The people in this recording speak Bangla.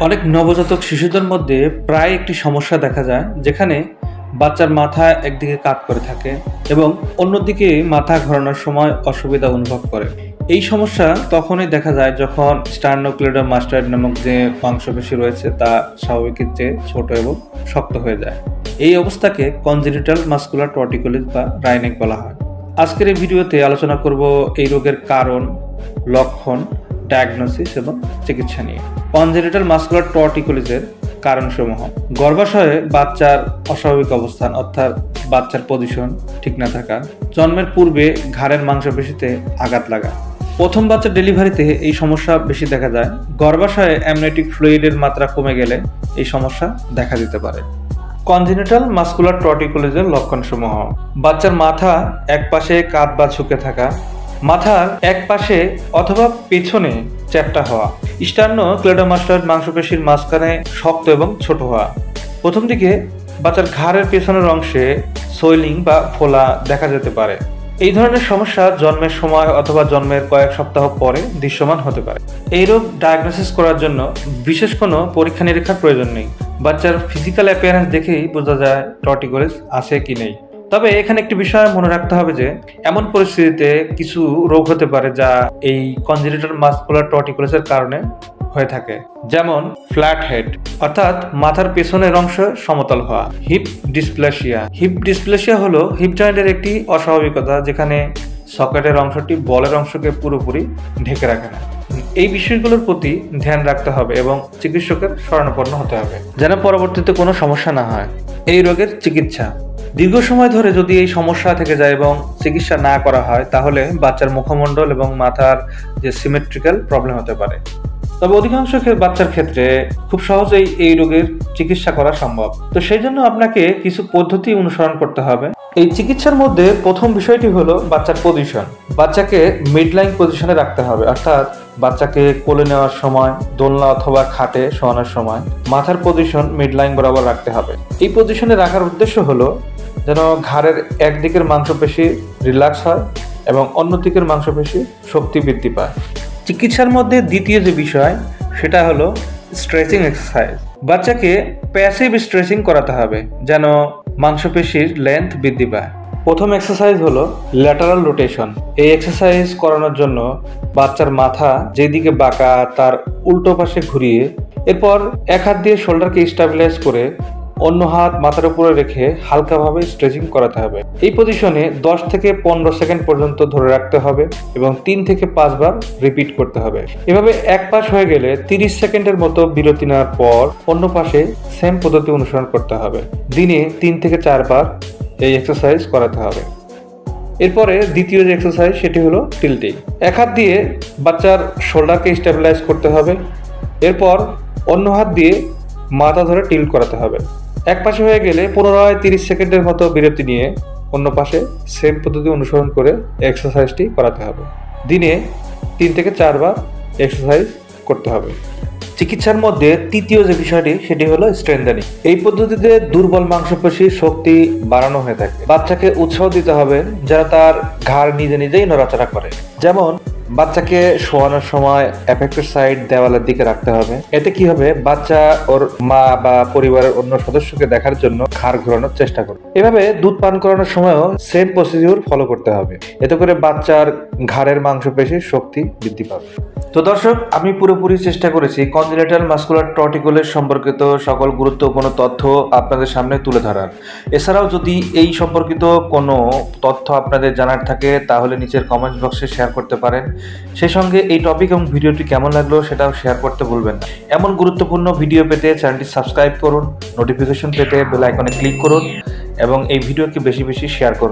অনেক নবজাতক শিশুদের মধ্যে প্রায় একটি সমস্যা দেখা যায় যেখানে বাচ্চার মাথা একদিকে কাত করে থাকে এবং অন্যদিকে মাথা ঘোরানোর সময় অসুবিধা অনুভব করে। এই সমস্যা তখনই দেখা যায় যখন স্টার্নোক্লেডোমাস্টাইড নামক যে মাংসপেশি রয়েছে তা স্বাভাবিকের চেয়ে ছোট এবং শক্ত হয়ে যায়। এই অবস্থাকে কনজেনিটাল মাসকুলার টর্টিকোলিস বা রাইনেক বলা হয়। আজকের এই ভিডিওতে আলোচনা করব এই রোগের কারণ, লক্ষণ, ডায়াগনোসিস এবং চিকিৎসা নিয়ে। কনজেনিটাল মাসকুলার টর্টিকোলিসের কারণসমূহ: গর্ভাশয়ে বাচ্চার অস্বাভাবিক অবস্থান অর্থাৎ বাচ্চার পজিশন ঠিক না থাকা, জন্মের পূর্বে ঘাড়ের মাংসপেশিতে আঘাত লাগা, প্রথম বাচ্চার ডেলিভারিতে এই সমস্যা বেশি দেখা যায়, গর্ভাশয়ে অ্যামনিওটিক ফ্লুইডের মাত্রা কমে গেলে এই সমস্যা দেখা দিতে পারে। কনজেনিটাল মাসকুলার টর্টিকোলিসের লক্ষণসমূহ: বাচ্চার মাথা একপাশে কাত বা ঝুঁকে থাকা, মাথার এক পাশে অথবা পেছনে চ্যাপ্টা হওয়া, স্টার্নোক্লেডোমাস্টাইড মাংসপেশির মাঝখানে শক্ত এবং ছোট হওয়া, প্রথম দিকে বাচ্চার ঘাড়ের পেছনের অংশে সোয়েলিং বা ফোলা দেখা যেতে পারে। এই ধরনের সমস্যা জন্মের সময় অথবা জন্মের কয়েক সপ্তাহ পরে দৃশ্যমান হতে পারে। এই রোগ ডায়াগনোসিস করার জন্য বিশেষ কোনো পরীক্ষা নিরীক্ষার প্রয়োজন নেই। বাচ্চার ফিজিক্যাল অ্যাপিয়ারেন্স দেখেই বোঝা যায় টর্টিকোলিস আছে কি নেই। তবে এখানে একটি বিষয় মনে রাখতে হবে যে এমন পরিস্থিতিতে কিছু রোগ হতে পারে যা এই কনজেনিটাল মাসকুলার টর্টিকোলিসের কারণে হয়ে থাকে, যেমন ফ্ল্যাট হেড অর্থাৎ মাথার পেছনের অংশ সমতল হওয়া, হিপ ডিসপ্লেসিয়া। হিপ ডিসপ্লেসিয়া হলো হিপ জয়েন্টের একটি অস্বাভাবিকতা যেখানে সকেটের অংশটি বলের অংশকে পুরোপুরি ঢেকে রাখে না। এই বিষয়গুলোর প্রতি ধ্যান রাখতে হবে এবং চিকিৎসকের শরণাপন্ন হতে হবে যেন পরবর্তীতে কোনো সমস্যা না হয়। এই রোগের চিকিৎসা: দীর্ঘ সময় ধরে যদি এই সমস্যা থেকে যায় এবং চিকিৎসা না করা হয় তাহলে বাচ্চার মুখমণ্ডল এবং মাথার যে সিমেট্রিক্যাল প্রবলেম হতে পারে। তবে অধিকাংশ বাচ্চার ক্ষেত্রে খুব সহজেই এই রোগের চিকিৎসা করা সম্ভব। তো সেই জন্য আপনাকে কিছু পদ্ধতি অনুসরণ করতে হবে। এই চিকিৎসার মধ্যে প্রথম বিষয়টি হলো বাচ্চার পজিশন। বাচ্চাকে মিডলাইন পজিশনে রাখতে হবে, অর্থাৎ বাচ্চাকে কোলে নেওয়ার সময়, দোলনা অথবা খাটে শোয়ানোর সময় মাথার পজিশন মিডলাইন বরাবর রাখতে হবে। এই পজিশনে রাখার উদ্দেশ্য হলো যেন ঘাড়ের একদিকের মাংসপেশি রিল্যাক্স হয় এবং অন্য দিকের মাংসপেশি শক্তি বৃদ্ধি পায়। চিকিৎসার মধ্যে দ্বিতীয় যে বিষয় সেটা হলো স্ট্রেচিং এক্সারসাইজ। বাচ্চাকে প্যাসিভ স্ট্রেচিং করাতে হবে যেন মাংসপেশির লেন্থ বৃদ্ধি পায়। প্রথম এক্সারসাইজ হলো ল্যাটারাল রোটেশন। এই এক্সারসাইজ করানোর জন্য বাচ্চার মাথা যেদিকে বাঁকা তার উল্টো পাশে ঘুরিয়ে এরপর এক হাত দিয়ে শোল্ডারকে স্টেবিলাইজ করে অন্য হাত মাথার উপরে রেখে হালকাভাবে স্ট্রেচিং করাতে হবে। এই পজিশনে 10 থেকে 15 সেকেন্ড পর্যন্ত ধরে রাখতে হবে এবং 3 থেকে 5 বার রিপিট করতে হবে। এভাবে এক পাশ হয়ে গেলে 30 সেকেন্ডের মতো বিরতি নেওয়ার পর অন্য পাশে সেম পদ্ধতি অনুসরণ করতে হবে। দিনে 3 থেকে 4 বার এই এক্সারসাইজ করাতে হবে। এরপরে দ্বিতীয় যে এক্সারসাইজ সেটি হলো টিল্টিং। এক হাত দিয়ে বাচ্চার শোল্ডারকে স্টেবিলাইজ করতে হবে, এরপর অন্য হাত দিয়ে মাথা ধরে টিল্ট করাতে হবে। এক পাশে হয়ে গেলে পুনরায় 30 সেকেন্ডের মতো বিরতি নিয়ে অন্য পাশে সেম পদ্ধতি অনুসরণ করে এক্সারসাইজটি করাতে হবে। দিনে 3 থেকে 4 বার এক্সারসাইজ করতে হবে। চিকিৎসার মধ্যে তৃতীয় যে বিষয়টি সেটি হলো স্ট্রেংথেনিং। এই পদ্ধতিতে দুর্বল মাংসপেশির শক্তি বাড়ানো হয়ে থাকে। বাচ্চাকে উৎসাহ দিতে হবে যেন তার ঘাড় নিজে নিজেই নড়াচড়া করে। যেমন বাচ্চাকে শোয়ানোর সময় অ্যাফেক্টেড সাইড দেওয়ালের দিকে রাখতে হবে। এতে কি হবে, বাচ্চা ওর মা বা পরিবারের অন্য সদস্যকে দেখার জন্য ঘাড় ঘোরানোর চেষ্টা করবে। এভাবে দুধ পান করানোর সময়ও সেম প্রসিডিউর ফলো করতে হবে। এতে করে বাচ্চার ঘাড়ের মাংসপেশির শক্তি বৃদ্ধি পাবে। তো দর্শক, আমি পুরোপুরি চেষ্টা করেছি কনজেনিটাল মাসকুলার টর্টিকোলিস সম্পর্কিত সকল গুরুত্বপূর্ণ তথ্য আপনাদের সামনে তুলে ধরার। এছাড়াও যদি এই সম্পর্কিত কোনো তথ্য আপনাদের জানার থাকে তাহলে নিচের কমেন্ট বক্সে শেয়ার করতে পারেন। সেই সঙ্গে এই টপিক এবং ভিডিওটি কেমন লাগলো সেটাও শেয়ার করতে ভুলবেন না। এমন গুরুত্বপূর্ণ ভিডিও পেতে চ্যানেলটি সাবস্ক্রাইব করুন, নোটিফিকেশন পেতে বেল আইকনে ক্লিক করুন এবং এই ভিডিওকে বেশি বেশি শেয়ার করুন।